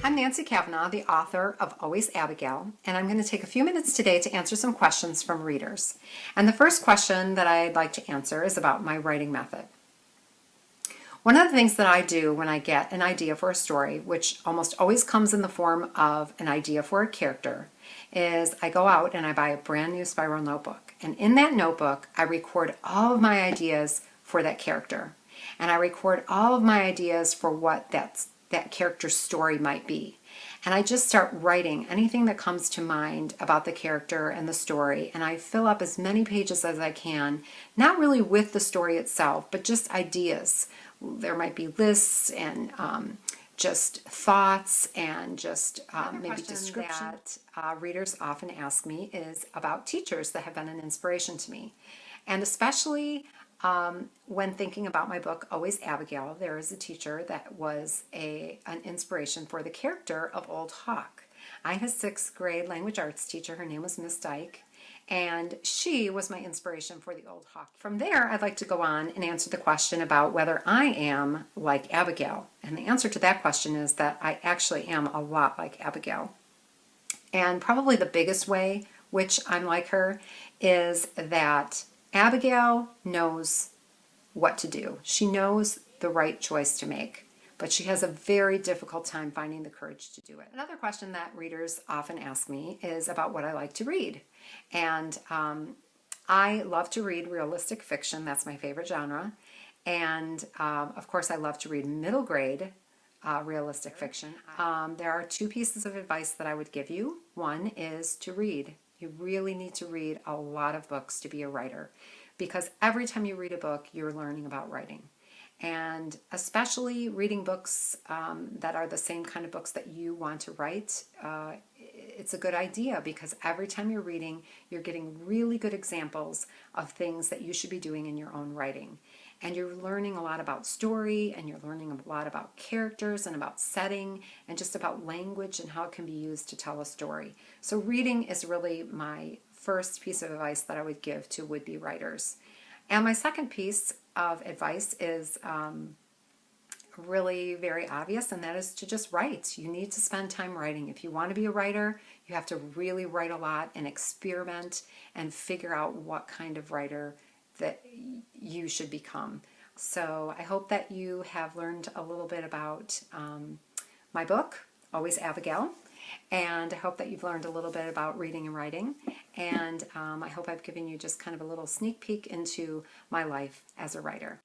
I'm Nancy Cavanaugh, the author of Always Abigail, and I'm going to take a few minutes today to answer some questions from readers. And the first question that I'd like to answer is about my writing method. One of the things that I do when I get an idea for a story, which almost always comes in the form of an idea for a character, is I go out and I buy a brand new spiral notebook. And in that notebook, I record all of my ideas for that character. And I record all of my ideas for what that character's story might be. And I just start writing anything that comes to mind about the character and the story, and I fill up as many pages as I can, not really with the story itself, but just ideas. There might be lists and just thoughts and just maybe descriptions. That readers often ask me is about teachers that have been an inspiration to me. And especially when thinking about my book, Always Abigail, there is a teacher that was an inspiration for the character of Old Hawk. I had a 6th grade language arts teacher. Her name was Miss Dyke, and she was my inspiration for the Old Hawk. From there, I'd like to go on and answer the question about whether I am like Abigail. And the answer to that question is that I actually am a lot like Abigail. And probably the biggest way which I'm like her is that Abigail knows what to do. She knows the right choice to make, but she has a very difficult time finding the courage to do it. Another question that readers often ask me is about what I like to read. And I love to read realistic fiction. That's my favorite genre. And of course, I love to read middle grade realistic fiction. There are 2 pieces of advice that I would give you. One is to read. You really need to read a lot of books to be a writer, because every time you read a book, you're learning about writing. And especially reading books that are the same kind of books that you want to write, it's a good idea, because every time you're reading, you're getting really good examples of things that you should be doing in your own writing. And you're learning a lot about story, and you're learning a lot about characters and about setting and just about language and how it can be used to tell a story. So reading is really my first piece of advice that I would give to would-be writers. And my second piece of advice is really very obvious, and that is to just write. You need to spend time writing. If you want to be a writer, you have to really write a lot and experiment and figure out what kind of writer that you should become. So I hope that you have learned a little bit about my book, Always Abigail, and I hope that you've learned a little bit about reading and writing, and I hope I've given you just kind of a little sneak peek into my life as a writer.